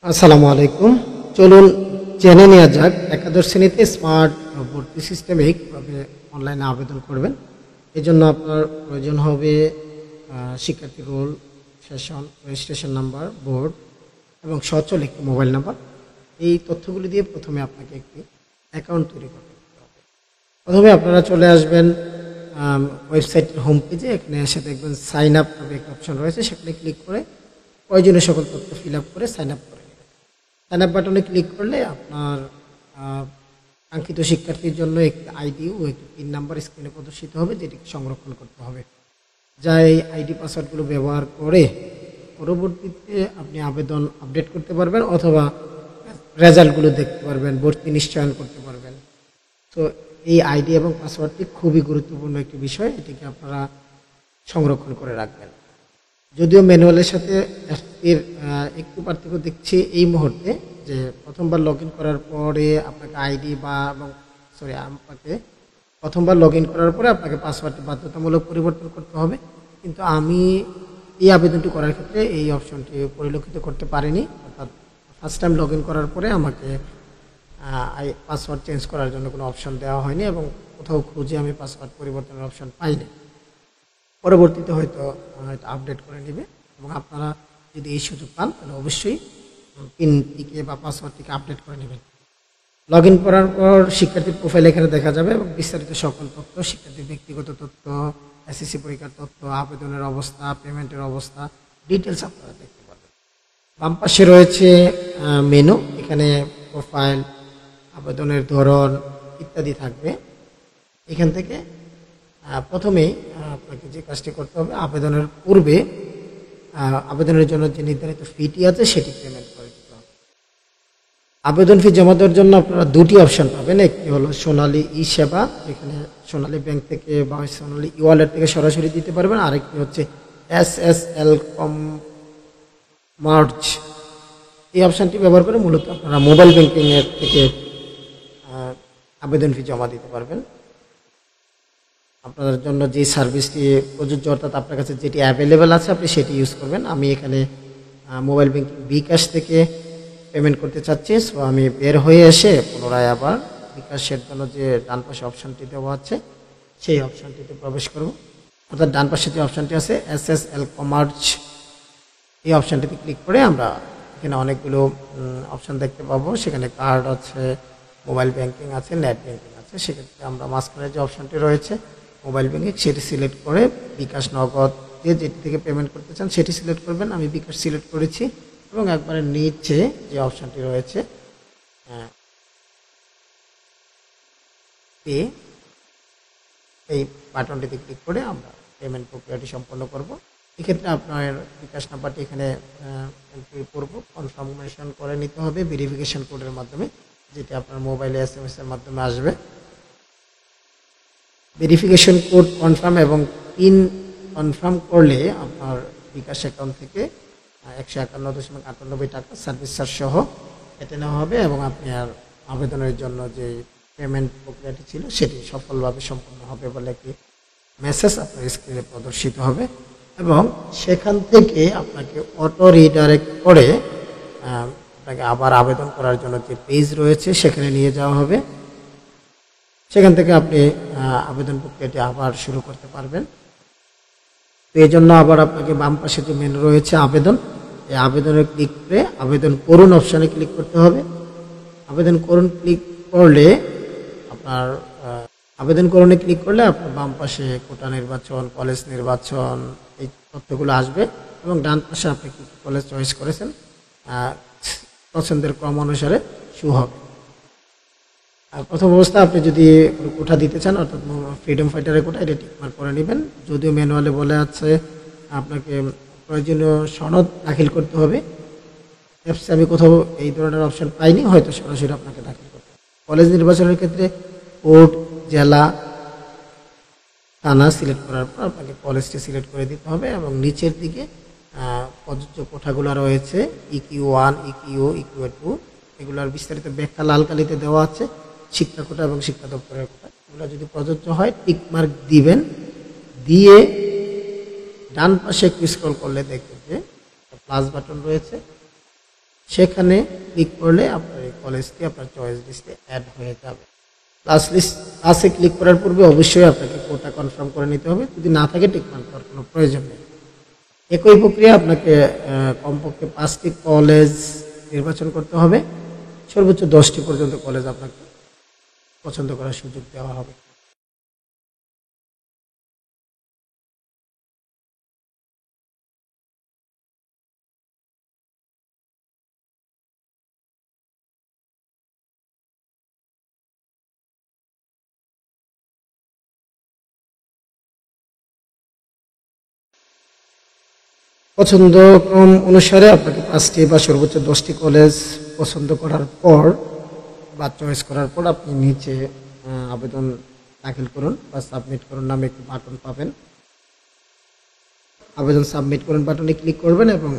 আসসালামু আলাইকুম। চলুন জেনে নেওয়া যাক একাদশ শ্রেণীতে স্মার্ট ভর্তি সিস্টেমে কীভাবে অনলাইনে আবেদন করবেন। এই জন্য আপনার প্রয়োজন হবে শিক্ষার্থী roll, session, registration number, board এবং সচল একটি মোবাইল নাম্বার। এই তথ্যগুলি দিয়ে প্রথমে আপনাকে একটি অ্যাকাউন্ট তৈরি করতে হবে। প্রথমে আপনারা চলে আসবেন ওয়েবসাইটের হোম পেজে। এখানে এসে দেখবেন সাইন আপ নামে একটা অপশন রয়েছে, সেখানে ক্লিক করে প্রয়োজনীয় সকল তথ্য ফিল আপ করে সাইন আপ করে নেবেন। সাইন আপ বাটনে ক্লিক করলে আপনার কাঙ্ক্ষিত শিক্ষার্থীর জন্য একটি আইডি ও একটি পিন নাম্বার স্ক্রিনে প্রদর্শিত হবে, যেটিকে সংরক্ষণ করতে হবে। যা এই আইডি পাসওয়ার্ডগুলো ব্যবহার করে পরবর্তীতে আপনি আবেদন আপডেট করতে পারবেন অথবা রেজাল্টগুলো দেখতে পারবেন, ভর্তি নিশ্চয়ন করতে পারবেন। তো এই আইডি এবং পাসওয়ার্ডটি খুবই গুরুত্বপূর্ণ একটি বিষয়, এটিকে আপনারা সংরক্ষণ করে রাখবেন। যদিও ম্যানুয়ালের সাথে এর একটু পার্থক্য দেখছি এই মুহূর্তে, যে প্রথমবার লগ ইন করার পরে আপনাকে আইডি বা আপনাকে প্রথমবার লগ ইন করার পরে আপনাকে পাসওয়ার্ডটি বাধ্যতামূলক পরিবর্তন করতে হবে। কিন্তু আমি এই আবেদনটি করার ক্ষেত্রে এই অপশনটি পরিলক্ষিত করতে পারিনি, অর্থাৎ ফার্স্ট টাইম লগ ইন করার পরে আমাকে পাসওয়ার্ড চেঞ্জ করার জন্য কোনো অপশন দেওয়া হয়নি এবং কোথাও খুঁজে আমি পাসওয়ার্ড পরিবর্তনের অপশন পাইনি। পরবর্তীতে হয়তো আপডেট করে নেবে এবং আপনারা যদি এই সুযোগ পান তাহলে অবশ্যই পিনটিকে বা পাসওয়ার্ডটিকে আপডেট করে নেবেন। লগ ইন করার পর শিক্ষার্থীর প্রোফাইল এখানে দেখা যাবে এবং বিস্তারিত সকল তথ্য, শিক্ষার্থীর ব্যক্তিগত তথ্য, এসএসসি পরীক্ষার তথ্য, আবেদনের অবস্থা, পেমেন্টের অবস্থা, ডিটেলস আপনারা দেখতে পাবেন। বাম পাশে রয়েছে মেনু, এখানে প্রোফাইল, আবেদনের ধরন ইত্যাদি থাকবে। এখান থেকে প্রথমেই আপনাকে যে কাজটি করতে হবে, আবেদনের পূর্বে আবেদনের জন্য যে নির্ধারিত ফিটি আছে সেটি পেমেন্ট করে দিতে হবে। আবেদন ফি জমা দেওয়ার জন্য আপনারা দুটি অপশন পাবেন। একটি হলো সোনালী ই সেবা, যেখানে সোনালী ব্যাংক থেকে বা সোনালী ই ওয়ালেট থেকে সরাসরি দিতে পারবেন। আরেকটি হচ্ছে SSL কমার্জ। এই অপশানটি ব্যবহার করে মূলত আপনারা মোবাইল ব্যাংকিংয়ের থেকে আবেদন ফি জমা দিতে পারবেন। আপনার জন্য যে সার্ভিসটি প্রযোজ্য, অর্থাৎ আপনার কাছে যেটি অ্যাভেলেবেল আছে আপনি সেটি ইউজ করবেন। আমি এখানে মোবাইল ব্যাংকিং বিকাশ থেকে পেমেন্ট করতে চাচ্ছি। সো আমি বের হয়ে এসে পুনরায় আবার বিকাশের জন্য যে ডান পাশে অপশানটি দেওয়া আছে সেই অপশানটিতে প্রবেশ করব। অর্থাৎ ডান পাশে যে অপশানটি আছে SSL কমার্জ, এই অপশানটিতে ক্লিক করে আমরা এখানে অনেকগুলো অপশান দেখতে পাবো। সেখানে কার্ড আছে, মোবাইল ব্যাংকিং আছে, নেট ব্যাংকিং আছে। সেক্ষেত্রে আমরা মাঝখানে যে অপশানটি রয়েছে মোবাইল ব্যাংকিং, সেটি সিলেক্ট করে বিকাশ, নগদ দিয়ে যেটি থেকে পেমেন্ট করতে চান সেটি সিলেক্ট করবেন। আমি বিকাশ সিলেক্ট করেছি এবং একবারে নিচে যে অপশানটি রয়েছে পে, এই বাটনটিতে ক্লিক করে আমরা পেমেন্ট প্রক্রিয়াটি সম্পন্ন করব। এক্ষেত্রে আপনার বিকাশ নাম্বারটি এখানে এন্ট্রি করব, কনফার্মেশন করে নিতে হবে ভেরিফিকেশন কোডের মাধ্যমে, যেটি আপনার মোবাইলে SMS এর মাধ্যমে আসবে। ভেরিফিকেশন কোড কনফার্ম এবং পিন কনফার্ম করলে আপনার বিকাশ অ্যাকাউন্ট থেকে 151.98 টাকা সার্ভিস চার্জ সহ কেটে নেওয়া হবে এবং আপনার আবেদনের জন্য যে পেমেন্ট প্রক্রিয়াটি ছিল সেটি সফলভাবে সম্পন্ন হবে বলে একটি মেসেজ আপনার স্ক্রিনে প্রদর্শিত হবে এবং সেখান থেকে আপনাকে অটো রিডাইরেক্ট করে আপনাকে আবার আবেদন করার জন্য যে পেজ রয়েছে সেখানে নিয়ে যাওয়া হবে। সেখান থেকে আপনি আবেদন প্রক্রিয়াটি আবার শুরু করতে পারবেন। তো এই জন্য আবার আপনাকে বাম পাশে যে মেনু রয়েছে আবেদন, এই আবেদনে ক্লিক করে আবেদন করুন অপশানে ক্লিক করতে হবে। আবেদন করুন ক্লিক করলে আপনার আপনার বাম পাশে কোটা নির্বাচন, কলেজ নির্বাচন, এই তথ্যগুলো আসবে এবং ডান পাশে আপনি কি কলেজ চয়েস করেছেন পছন্দের ক্রম অনুসারে শো হবে। প্রথম অবস্থা আপনি যদি কোটা দিতে চান, অর্থাৎ ফ্রিডম ফাইটারের কোটা, এটা টিকমার্ক করে নেবেন। যদিও ম্যানুয়ালে বলে আছে আপনাকে প্রয়োজনীয় সনদ দাখিল করতে হবে, অ্যাপসে আমি কোথাও এই ধরনের অপশন পাইনি, হয়তো সরাসরি আপনাকে দাখিল করতে হবে। কলেজ নির্বাচনের ক্ষেত্রে কোর্ট, জেলা, থানা সিলেক্ট করার পর আপনাকে কলেজটি সিলেক্ট করে দিতে হবে এবং নিচের দিকে প্রযোজ্য কোঠাগুলো রয়েছে EQ1, EQ, EQ2, এগুলোর বিস্তারিত ব্যাখ্যা লাল কালিতে দেওয়া আছে। শিক্ষা কোটা এবং শিক্ষা দপ্তরের কোটা, এগুলো যদি প্রযোজ্য হয় টিকমার্ক দিবেন। দিয়ে ডান পাশে একটু স্ক্রল করলে দেখবেন যে প্লাস বাটন রয়েছে, সেখানে ক্লিক করলে আপনার এই কলেজটি আপনার চয়েস লিস্টে অ্যাড হয়ে যাবে। ক্লাসে ক্লিক করার পূর্বে অবশ্যই আপনাকে কোটা কনফার্ম করে নিতে হবে, যদি না থাকে টিক মার্ক করার কোনো প্রয়োজন নেই। একই প্রক্রিয়া আপনাকে কমপক্ষে 5টি কলেজ নির্বাচন করতে হবে, সর্বোচ্চ 10টি পর্যন্ত কলেজ আপনাকে পছন্দ করার সুযোগ দেওয়া হবে। পছন্দক্রম অনুসারে আপনাকে 5টি বা সর্বোচ্চ 10টি কলেজ পছন্দ করার পর বা চয়েস করার পর আপনি নিচে আবেদন দাখিল করুন বা সাবমিট করুন নামে একটি বাটন পাবেন। আবেদন সাবমিট করুন বাটনে ক্লিক করবেন এবং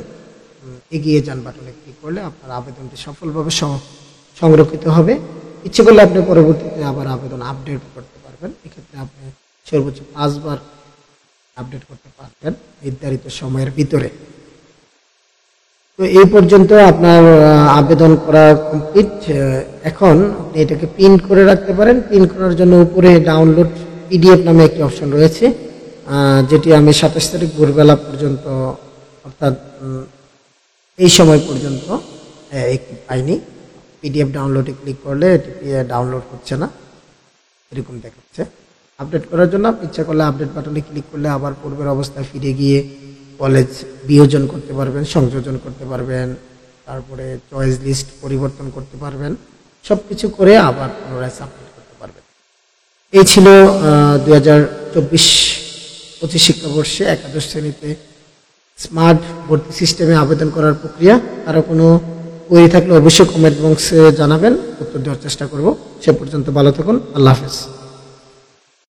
এগিয়ে যান বাটনে ক্লিক করলে আপনার আবেদনটি সফলভাবে সংরক্ষিত হবে। ইচ্ছে করলে আপনি পরবর্তীতে আবার আবেদন আপডেট করতে পারবেন। এক্ষেত্রে আপনি সর্বোচ্চ 5 বার আপডেট করতে পারবেন নির্ধারিত সময়ের ভিতরে। তো এই পর্যন্ত আপনার আবেদন করা কমপ্লিট। এখন আপনি এটাকে প্রিন্ট করে রাখতে পারেন। প্রিন্ট করার জন্য উপরে ডাউনলোড পিডিএফ নামে একটি অপশন রয়েছে, যেটি আমি 27 তারিখ ভোরবেলা পর্যন্ত অর্থাৎ এই সময় পর্যন্ত একটি পাইনি। পিডিএফ ডাউনলোডে ক্লিক করলে এটি ডাউনলোড হচ্ছে না, এরকম দেখাচ্ছে। আপডেট করার জন্য ইচ্ছা করলে আপডেট বাটনে ক্লিক করলে আবার পূর্বের অবস্থায় ফিরে গিয়ে কলেজ বিয়োজন করতে পারবেন, সংযোজন করতে পারবেন, তারপরে চয়েস লিস্ট পরিবর্তন করতে পারবেন, সব কিছু করে আবার পুনরায় সাবমিট করতে পারবেন। এই ছিল 2024-25 শিক্ষাবর্ষে একাদশ শ্রেণীতে স্মার্ট ভর্তি সিস্টেমে আবেদন করার প্রক্রিয়া। কারো কোনো কোয়েরি থাকলে অবশ্যই কমেন্ট বক্সে জানাবেন, উত্তর দেওয়ার চেষ্টা করব। সে পর্যন্ত ভালো থাকুন, আল্লাহ হাফেজ।